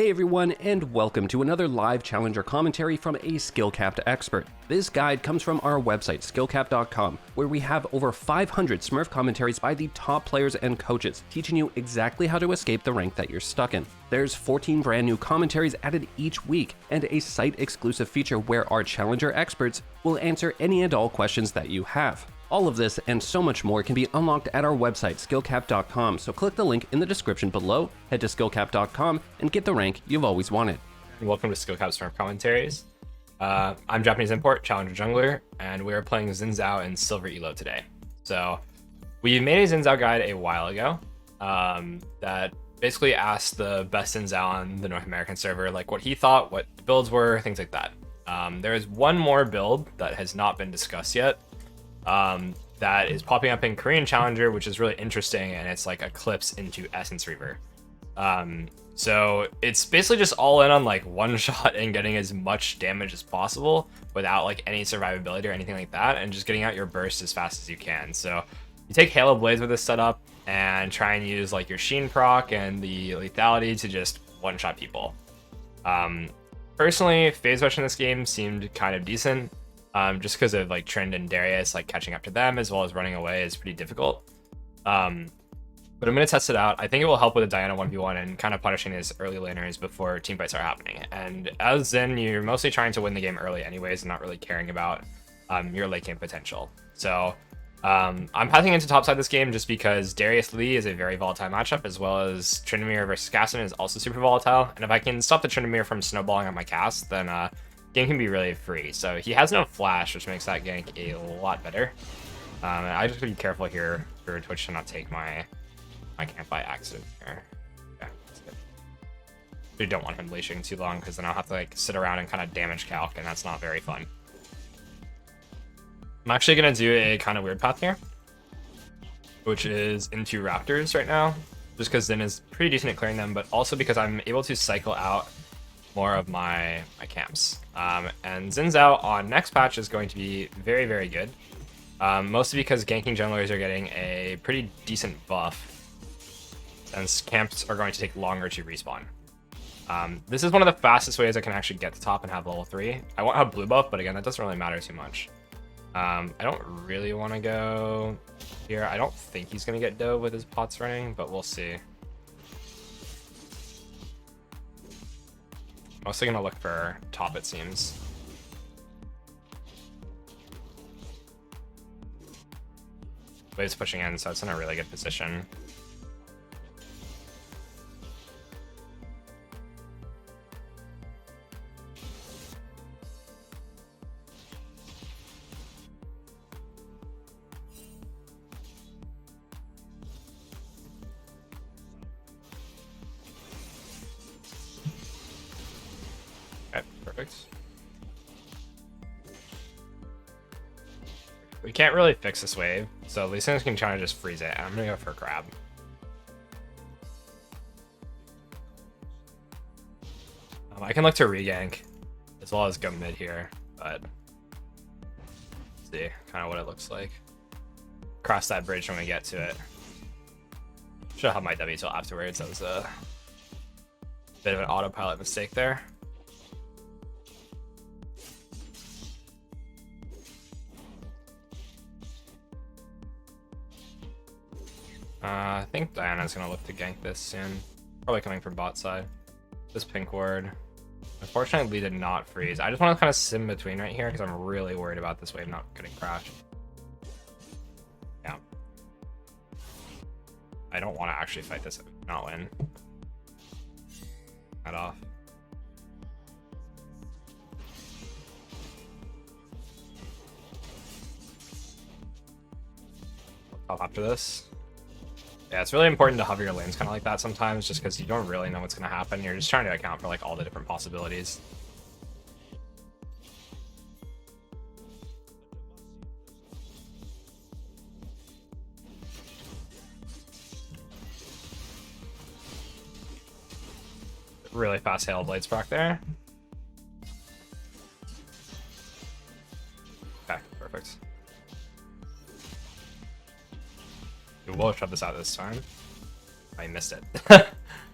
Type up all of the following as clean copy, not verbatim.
Hey everyone, and welcome to another live challenger commentary from a SkillCapped expert. This guide comes from our website, skillcapped.com, where we have over 500 Smurf commentaries by the top players and coaches, teaching you exactly how to escape the rank that you're stuck in. There's 14 brand new commentaries added each week, and a site-exclusive feature where our challenger experts will answer any and all questions that you have. All of this and so much more can be unlocked at our website, skillcapped.com, so click the link in the description below, head to skillcapped.com, and get the rank you've always wanted. Welcome to SkillCapped Smurf Commentaries. I'm Japanese Import, Challenger Jungler, and we are playing Xin Zhao in Silver Elo today. So, we made a Xin Zhao guide a while ago that basically asked the best Xin Zhao on the North American server, like what he thought, what the builds were, things like that. There is one more build that has not been discussed yet. That is popping up in Korean Challenger, which is really interesting, and it's like Eclipse into Essence Reaver. So it's basically just all in on like one shot and getting as much damage as possible without like any survivability or anything like that, and just getting out your burst as fast as you can. So you take Halo Blaze with this setup and try and use like your Sheen proc and the lethality to just one-shot people. Personally, phase rush in this game seemed kind of decent. Just because of like Trend and Darius, like catching up to them as well as running away is pretty difficult. But I'm going to test it out. I think it will help with a Diana 1v1 and kind of punishing his early laners before team fights are happening. And as Xin, you're mostly trying to win the game early anyways and not really caring about your late game potential. So I'm pathing into topside this game just because Darius Lee is a very volatile matchup, as well as Tryndamere versus Casson is also super volatile. And if I can stop the Tryndamere from snowballing on my cast, then game can be really free. So he has no flash, which makes that gank a lot better. And I just have to be careful here for Twitch to not take my camp by accident here. Yeah, that's good. We don't want him leashing too long, because then I'll have to like sit around and kind of damage calc, and that's not very fun. I'm actually gonna do a kind of weird path here, which is into Raptors right now, just because Xin is pretty decent at clearing them, but also because I'm able to cycle out more of my camps. And Xin Zhao on next patch is going to be very, very good. Mostly because ganking junglers are getting a pretty decent buff, since camps are going to take longer to respawn. This is one of the fastest ways I can actually get to top and have level 3. I won't have blue buff, but again, that doesn't really matter too much. I don't really want to go here. I don't think he's going to get dove with his pots running, but we'll see. Mostly gonna look for top, it seems. Wave's pushing in, so it's in a really good position. Okay, perfect. We can't really fix this wave, so Lee Sin can try to just freeze it. I'm gonna go for a grab. I can look to regank as well as go mid here, but let's see kind of what it looks like. Cross that bridge when we get to it. Should have my W till afterwards. That was a bit of an autopilot mistake there. I think Diana's gonna look to gank this soon. Probably coming from bot side. This pink ward. Unfortunately, Lee did not freeze. I just want to kind of sim between right here because I'm really worried about this wave not getting crashed. Yeah. I don't want to actually fight this, not win. Head off. Top after this. Yeah, it's really important to hover your lanes kind of like that sometimes, just because you don't really know what's going to happen. You're just trying to account for like all the different possibilities. Really fast Hail Blades proc there. Okay, perfect. We will shove this out this time. I missed it.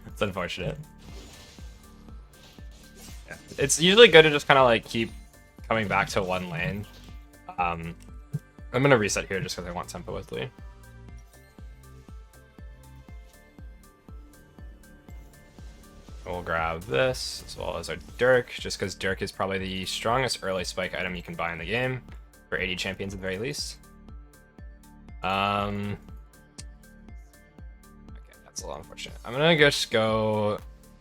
It's unfortunate. It's usually good to just kind of like keep coming back to one lane. I'm gonna reset here just because I want tempo with Lee. We'll grab this as well as our Dirk, just because Dirk is probably the strongest early spike item you can buy in the game for 80 champions at the very least. Okay, that's a little unfortunate. I'm gonna just go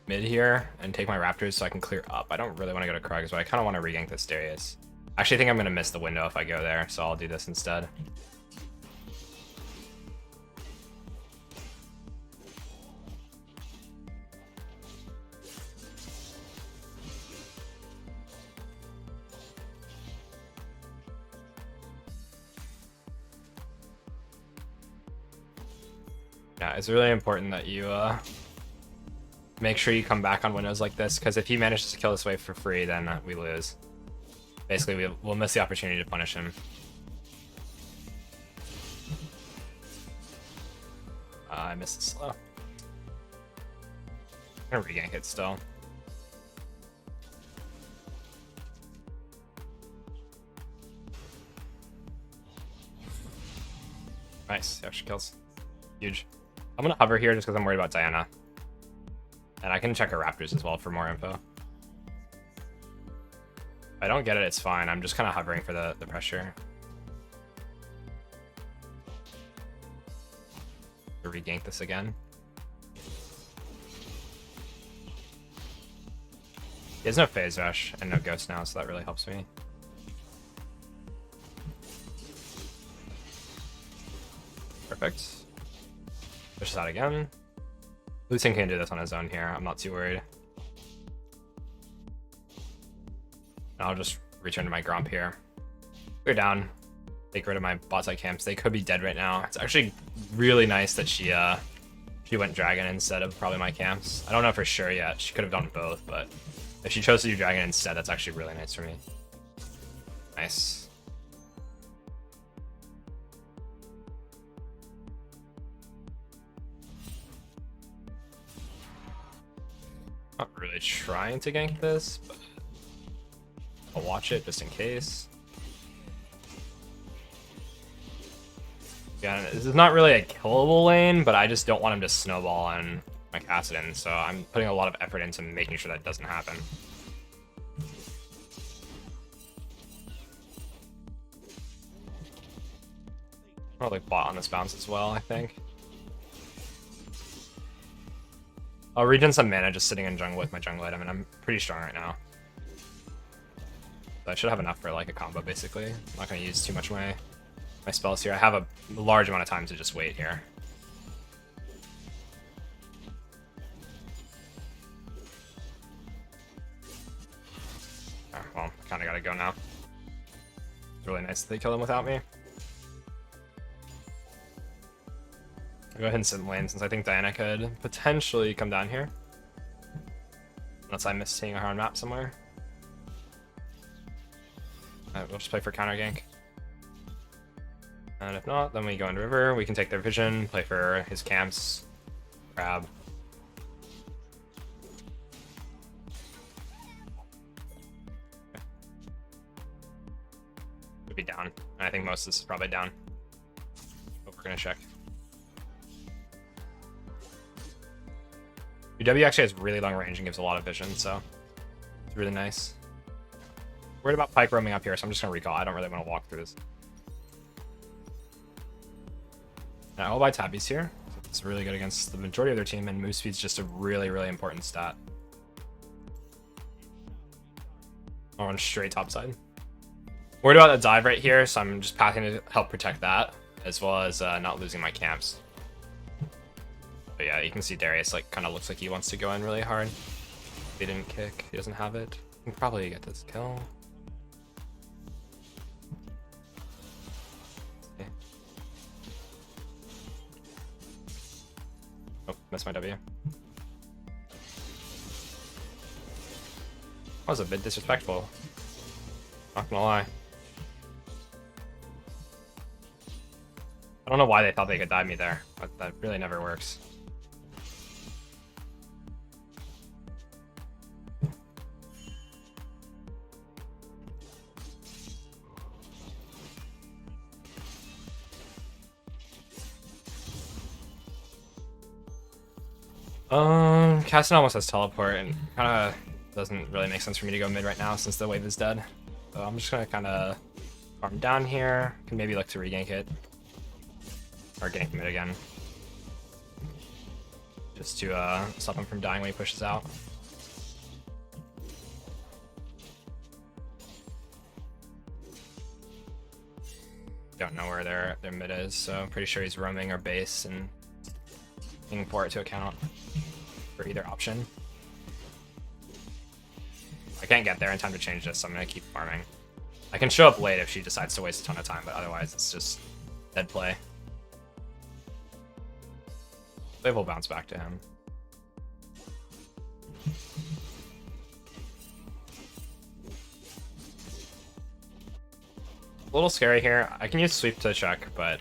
mid here and take my Raptors so I can clear up. I don't really want to go to Krugs, but I kind of want to regank this Darius. Actually, I think I'm gonna miss the window if I go there, so I'll do this instead. Yeah, it's really important that you make sure you come back on windows like this, because if he manages to kill this wave for free, then we lose. Basically, we'll miss the opportunity to punish him. I missed it slow. I'm gonna regank it still. Nice, extra kills. Huge. I'm gonna hover here just because I'm worried about Diana. And I can check her Raptors as well for more info. If I don't get it, it's fine. I'm just kind of hovering for the pressure. To regank this again. He has no phase rush and no ghost now, so that really helps me. Perfect. Pushes out again. Lucian can do this on his own here. I'm not too worried. I'll just return to my Gromp here. Clear down. Take rid of my bot side camps. They could be dead right now. It's actually really nice that she went Dragon instead of probably my camps. I don't know for sure yet. She could have done both, but if she chose to do Dragon instead, that's actually really nice for me. Nice. Not really trying to gank this, but I'll watch it just in case. Yeah, this is not really a killable lane, but I just don't want him to snowball on my Kassadin, so I'm putting a lot of effort into making sure that doesn't happen. I'll like bot on this bounce as well, I think. I'll regen some mana just sitting in jungle with my jungle item, and I'm pretty strong right now. So I should have enough for like a combo, basically. I'm not going to use too much of my spells here. I have a large amount of time to just wait here. Oh, well, I kind of got to go now. It's really nice that they kill them without me. I'll go ahead and sit in lane since I think Diana could potentially come down here. Unless I miss seeing her on map somewhere. Alright, we'll just play for counter gank. And if not, then we go into river. We can take their vision, play for his camps, grab. Okay. Could be down. I think most of this is probably down. But we're gonna check. UW actually has really long range and gives a lot of vision, so it's really nice. Worried about Pyke roaming up here, so I'm just gonna recall. I don't really want to walk through this. Now I'll buy Tabbies here. It's really good against the majority of their team, and move speed's just a really, really important stat. I'll run straight top side. Worried about a dive right here, so I'm just pathing to help protect that, as well as not losing my camps. But yeah, you can see Darius like kind of looks like he wants to go in really hard. He didn't kick. He doesn't have it. He can probably get this kill. Okay. Oh, missed my W. That was a bit disrespectful. Not gonna lie. I don't know why they thought they could dive me there, but that really never works. Caston almost has teleport, and kind of doesn't really make sense for me to go mid right now since the wave is dead. So I'm just gonna kind of farm down here. Can maybe look to regank it, or gank mid again, just to stop him from dying when he pushes out. Don't know where their mid is, so I'm pretty sure he's roaming our base and looking for it to account for either option. I can't get there in time to change this, so I'm gonna keep farming. I can show up late if she decides to waste a ton of time, but otherwise it's just dead play. Wave will bounce back to him. A little scary here. I can use sweep to check, but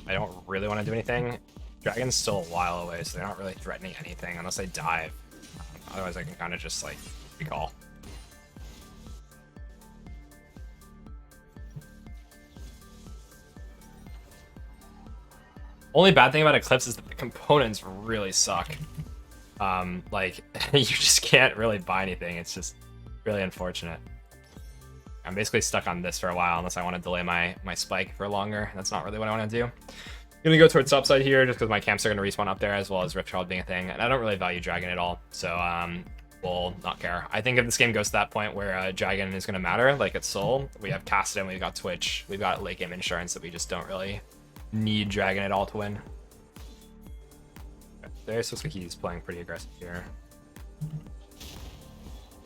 I don't really want to do anything. Dragon's still a while away, so they're not really threatening anything unless they dive. Otherwise, I can kind of just like recall. Only bad thing about Eclipse is that the components really suck. Like you just can't really buy anything. It's just really unfortunate. I'm basically stuck on this for a while unless I want to delay my spike for longer. That's not really what I want to do. I'm gonna go towards top side here just because my camps are gonna respawn up there, as well as Rift Child being a thing, and I don't really value Dragon at all, so we'll not care. I think if this game goes to that point where Dragon is gonna matter, like it's Soul, we have Cassidon, we've got Twitch, we've got late game insurance that we just don't really need Dragon at all to win. Okay, there, so he's playing pretty aggressive here.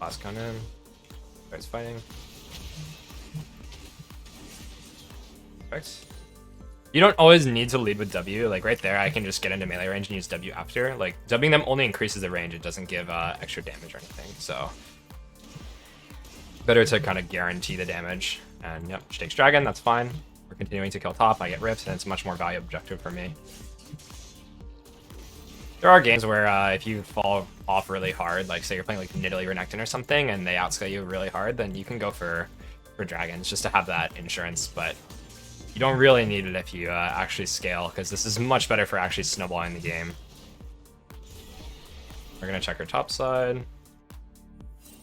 Last gun in. Starts fighting. Perfect. You don't always need to lead with W. Like right there, I can just get into melee range and use W after. Like Wing them only increases the range. It doesn't give extra damage or anything. So better to kind of guarantee the damage. And yep, she takes Dragon. That's fine. We're continuing to kill top. I get Rifts, and it's a much more valuable objective for me. There are games where if you fall off really hard, like say you're playing like Nidalee Renekton or something, and they outscale you really hard, then you can go for Dragons just to have that insurance. But you don't really need it if you actually scale, because this is much better for actually snowballing the game. We're gonna check her top side.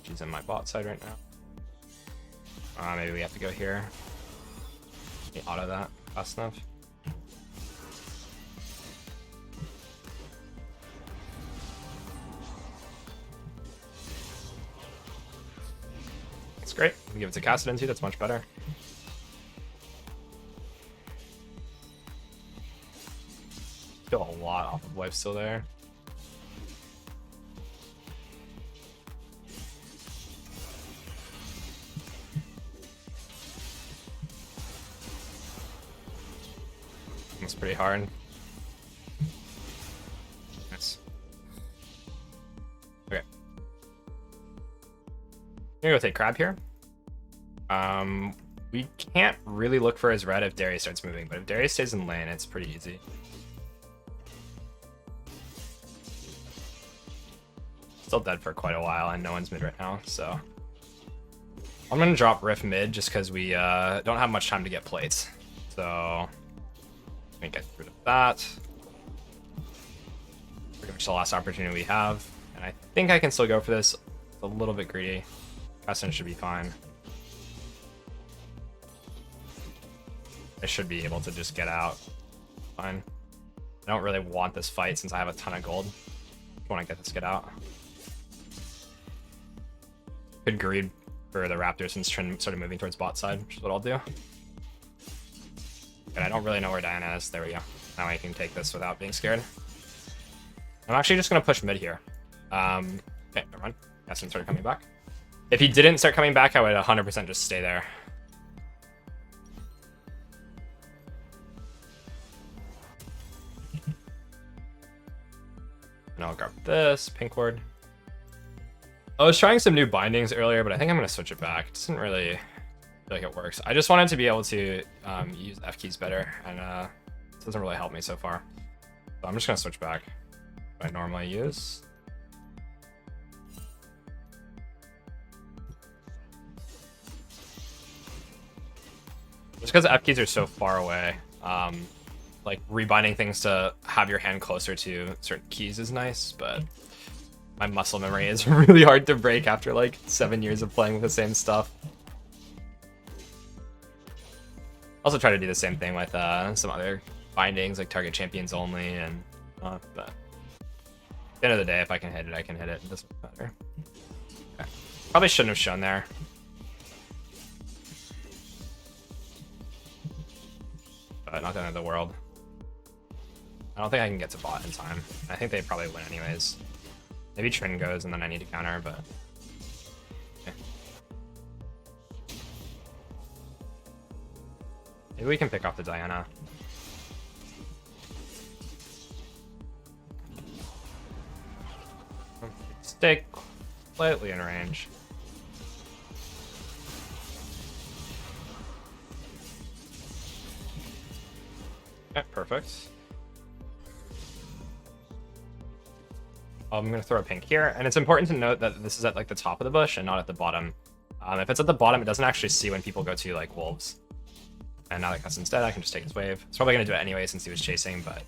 She's in my bot side right now. Maybe we have to go here. Let me auto that fast enough. That's great. We give it to Cassidon too. That's much better. Still a lot off of life still there. That's pretty hard. Nice. Okay. I'm gonna go take Crab here. We can't really look for his red if Darius starts moving, but if Darius stays in lane, it's pretty easy. Still dead for quite a while, and no one's mid right now, so I'm gonna drop Rift mid just because we don't have much time to get plates. So let me get rid of that. Pretty much the last opportunity we have, and I think I can still go for this. It's a little bit greedy. Cassidon should be fine. I should be able to just get out. Fine. I don't really want this fight since I have a ton of gold. I want to get this get out. Could greed for the Raptor since Trent started moving towards bot side, which is what I'll do. And I don't really know where Diana is. There we go. Now I can take this without being scared. I'm actually just going to push mid here. Okay, never mind. Cassidon started coming back. If he didn't start coming back, I would 100% just stay there. And I'll grab this, pink ward. I was trying some new bindings earlier, but I think I'm going to switch it back. It doesn't really feel like it works. I just wanted to be able to use F keys better, and it doesn't really help me so far. So I'm just going to switch back what I normally use. Just because F keys are so far away, like rebinding things to have your hand closer to certain keys is nice, but my muscle memory is really hard to break after like 7 years of playing with the same stuff. Also try to do the same thing with some other bindings like target champions only, and but at the end of the day, if I can hit it, I can hit it. It doesn't matter. Okay. Probably shouldn't have shown there. But not the end of the world. I don't think I can get to bot in time. I think they probably win anyways. Maybe Trin goes and then I need to counter, but... Okay. Maybe we can pick off the Diana. Stay slightly in range. Okay, perfect. I'm gonna throw a pink here, and it's important to note that this is at like the top of the bush and not at the bottom. If it's at the bottom, it doesn't actually see when people go to like wolves. And now that cuts instead, I can just take his wave. It's probably gonna do it anyway since he was chasing, but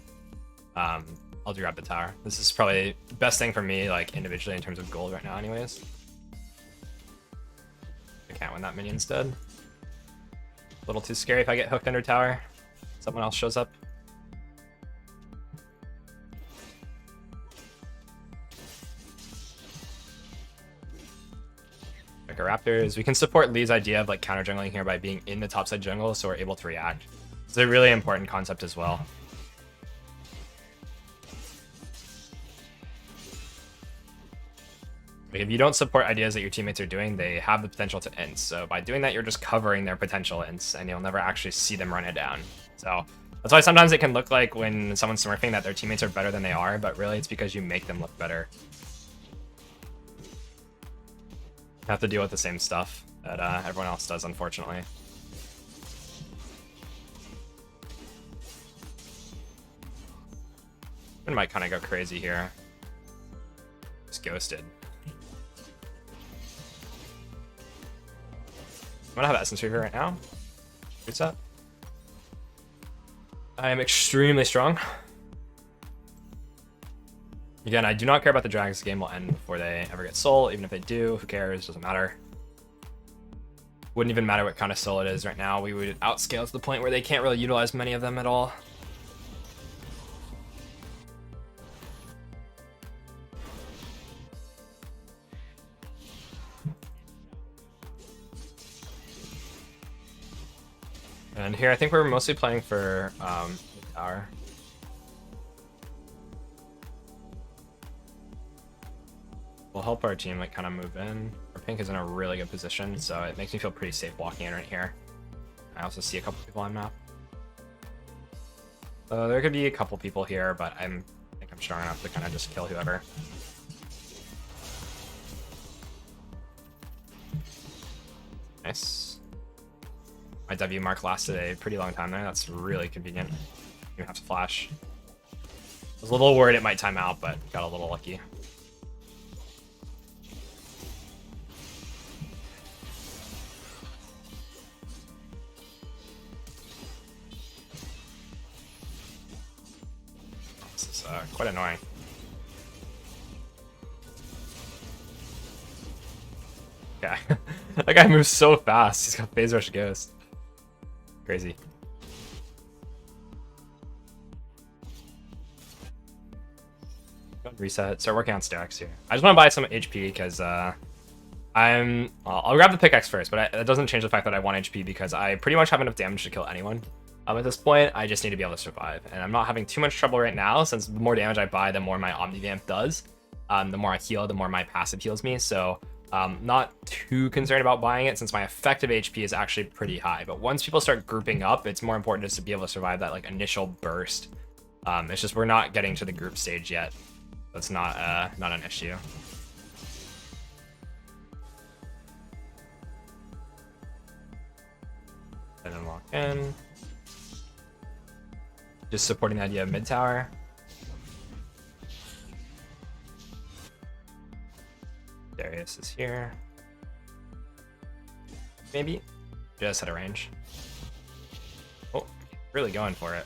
I'll grab the tower. This is probably the best thing for me, like individually in terms of gold right now, anyways. I can't win that minion instead. A little too scary if I get hooked under tower. Someone else shows up. Raptors. We can support Lee's idea of like counter jungling here by being in the topside jungle, so we're able to react. It's a really important concept as well. Like if you don't support ideas that your teammates are doing, they have the potential to int. So by doing that, you're just covering their potential ints, and you'll never actually see them run it down. So that's why sometimes it can look like when someone's smurfing that their teammates are better than they are, but really it's because you make them look better. Have to deal with the same stuff that everyone else does, unfortunately. I might kind of go crazy here. Just ghosted. I'm gonna have Essence Reaver right now. Reset. I am extremely strong. Again, I do not care about the drags. The game will end before they ever get soul. Even if they do, who cares? Doesn't matter. Wouldn't even matter what kind of soul it is right now. We would outscale to the point where they can't really utilize many of them at all. And here, I think we're mostly playing for tower. Will help our team like kind of move in. Our pink is in a really good position, so it makes me feel pretty safe walking in right here. I also see a couple people on map. There could be a couple people here, but I think I'm strong enough to kind of just kill whoever. Nice. My W mark lasted a pretty long time there. That's really convenient. You have to flash. I was a little worried it might time out, but got a little lucky. This is quite annoying. Okay. That guy moves so fast. He's got phase rush ghost. Crazy. Reset. Start working on stacks here. I just want to buy some HP because I'll grab the pickaxe first, but it doesn't change the fact that I want HP because I pretty much have enough damage to kill anyone. At this point, I just need to be able to survive, and I'm not having too much trouble right now since the more damage I buy, the more my Omnivamp does. The more I heal, the more my passive heals me. So not too concerned about buying it since my effective HP is actually pretty high. But once people start grouping up, it's more important just to be able to survive that like initial burst. It's just we're not getting to the group stage yet. That's not an issue. And then walk in. Just supporting the idea of mid tower. Darius is here. Maybe. Just out of range. Oh, really going for it.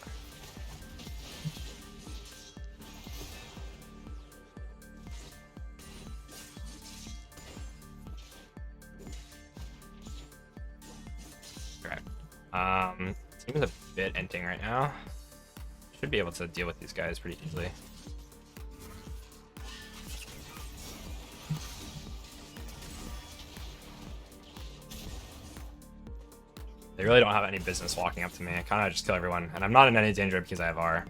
Team is a bit inting right now. Should be able to deal with these guys pretty easily. They really don't have any business walking up to me. I kind of just kill everyone, and I'm not in any danger because I have R.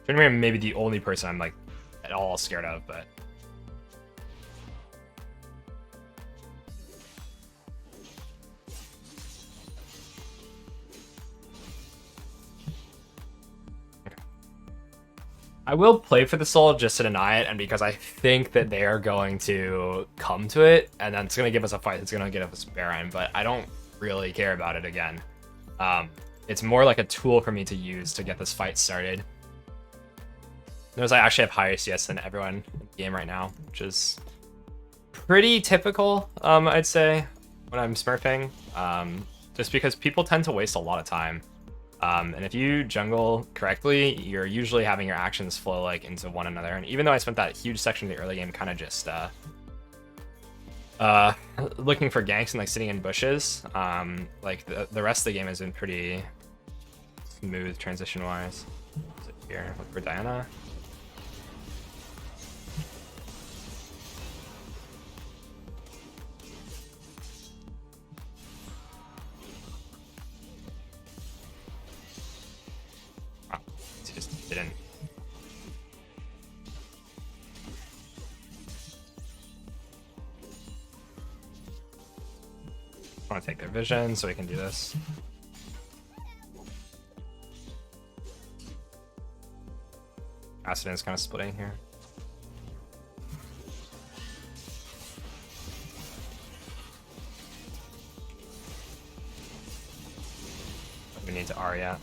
Tryndamere may be the only person I'm like at all scared of, but I will play for the soul just to deny it, and because I think that they are going to come to it, and then it's going to give us a fight that's going to get us Baron, but I don't really care about it again. It's more like a tool for me to use to get this fight started. Notice I actually have higher CS than everyone in the game right now, which is pretty typical, I'd say, when I'm smurfing, just because people tend to waste a lot of time. And if you jungle correctly, you're usually having your actions flow like into one another. And even though I spent that huge section of the early game kind of just looking for ganks and like sitting in bushes, like the rest of the game has been pretty smooth transition wise. Here, look for Diana. Didn't. I want to take their vision so we can do this. Ascendant is kind of splitting here. We need to Arya.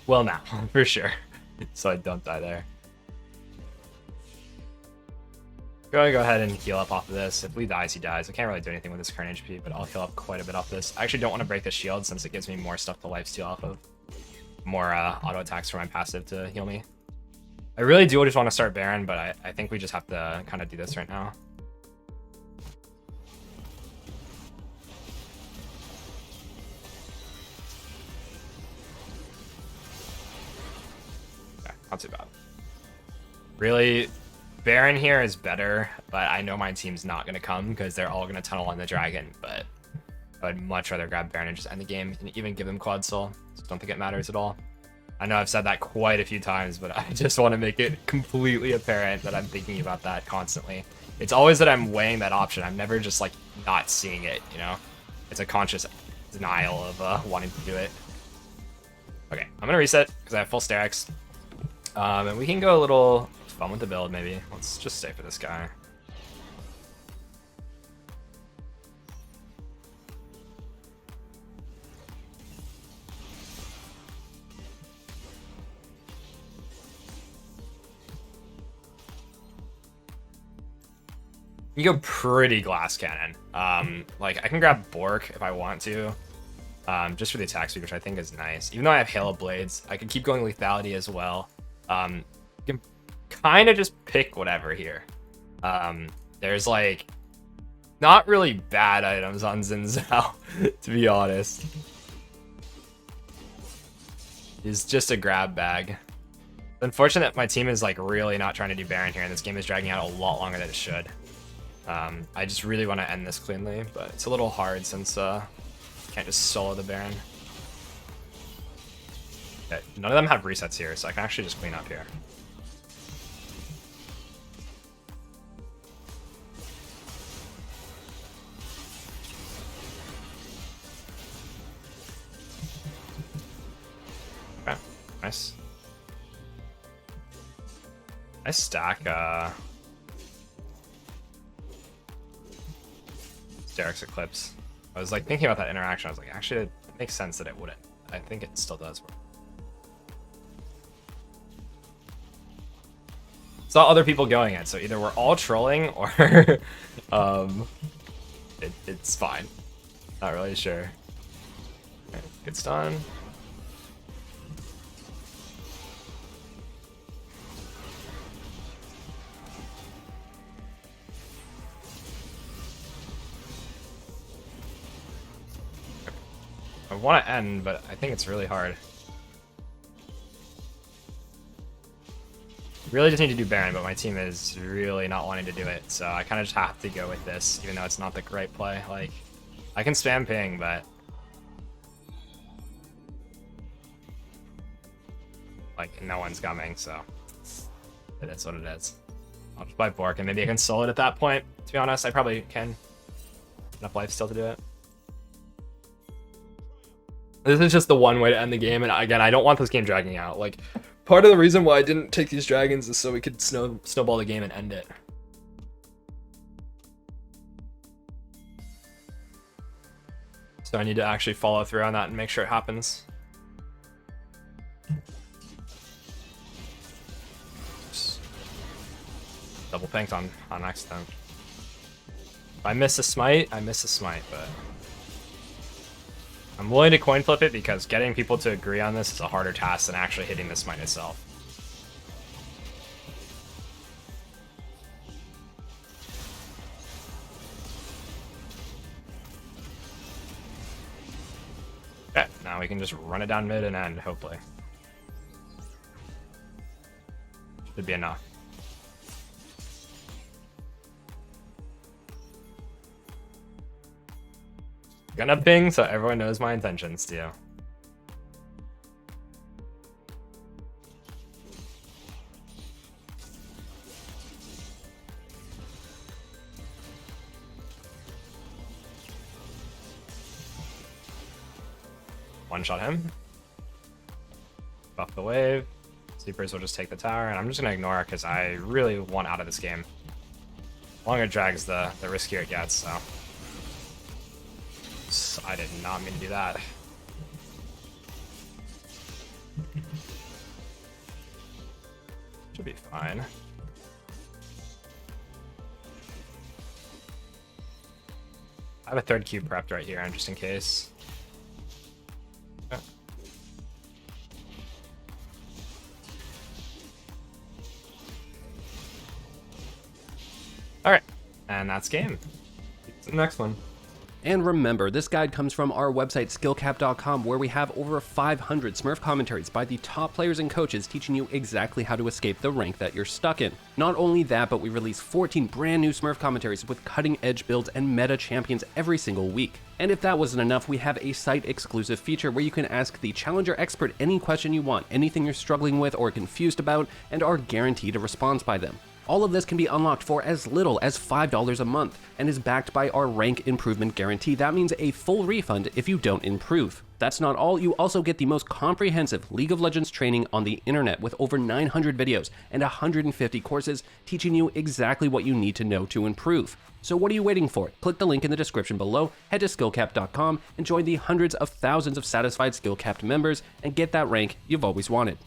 Well, now, for sure. So I don't die there. Go ahead and heal up off of this. If Lee dies, he dies. I can't really do anything with his current HP, but I'll heal up quite a bit off this. I actually don't want to break the shield since it gives me more stuff to lifesteal off of. More auto attacks for my passive to heal me. I really do just want to start Baron, but I think we just have to kind of do this right now. Not too bad. Really, Baron here is better, but I know my team's not going to come because they're all going to tunnel on the dragon, but I'd much rather grab Baron and just end the game and even give him quad soul. So don't think it matters at all. I know I've said that quite a few times, but I just want to make it completely apparent that I'm thinking about that constantly. It's always that I'm weighing that option. I'm never just like not seeing it, you know? It's a conscious denial of wanting to do it. Okay, I'm going to reset because I have full Sterix. And we can go a little fun with the build, maybe. Let's just stay for this guy. You go pretty glass cannon. Like I can grab Bork if I want to, just for the attack speed, which I think is nice. Even though I have Halo Blades, I can keep going lethality as well. You can kind of just pick whatever here. There's like not really bad items on Xin Zhao, to be honest. He's just a grab bag. It's unfortunate my team is like really not trying to do Baron here, and this game is dragging out a lot longer than it should. I just really want to end this cleanly, but it's a little hard since can't just solo the Baron. Okay, none of them have resets here, so I can actually just clean up here. Okay, nice. Nice stack, Derek's Eclipse. I was like thinking about that interaction. I was like, actually, it makes sense that it wouldn't. I think it still does work. Saw other people going it, so either we're all trolling or it's fine. Not really sure. Okay, good stun. I want to end, but I think it's really hard. Really just need to do Baron, but my team is really not wanting to do it, so I kind of just have to go with this, even though it's not the right play. Like, I can spam ping, but like no one's coming, so it is what it is. I'll just buy Bork, and maybe I can solo it at that point. To be honest, I probably can. Enough life still to do it. This is just the one way to end the game, and again, I don't want this game dragging out. Like, part of the reason why I didn't take these dragons is so we could snowball the game and end it. So I need to actually follow through on that and make sure it happens. Just double pinked on accident. If I miss a smite, I miss a smite, but I'm willing to coin flip it because getting people to agree on this is a harder task than actually hitting the smite itself. Okay, now we can just run it down mid and end, hopefully. Should be enough. Gonna ping so everyone knows my intentions too. One shot him. Buff the wave. Sleepers will just take the tower, and I'm just gonna ignore it because I really want out of this game. The longer it drags, the riskier it gets, so. I did not mean to do that. Should be fine. I have a third cube prepped right here, just in case. Okay. All right, and that's game. It's the next one. And remember, this guide comes from our website SkillCapped.com, where we have over 500 Smurf commentaries by the top players and coaches teaching you exactly how to escape the rank that you're stuck in. Not only that, but we release 14 brand new Smurf commentaries with cutting edge builds and meta champions every single week. And if that wasn't enough, we have a site exclusive feature where you can ask the Challenger expert any question you want, anything you're struggling with or confused about, and are guaranteed a response by them. All of this can be unlocked for as little as $5 a month and is backed by our rank improvement guarantee. That means a full refund if you don't improve. That's not all, you also get the most comprehensive League of Legends training on the internet with over 900 videos and 150 courses teaching you exactly what you need to know to improve. So what are you waiting for? Click the link in the description below, head to skillcapped.com and join the hundreds of thousands of satisfied SkillCapped members and get that rank you've always wanted.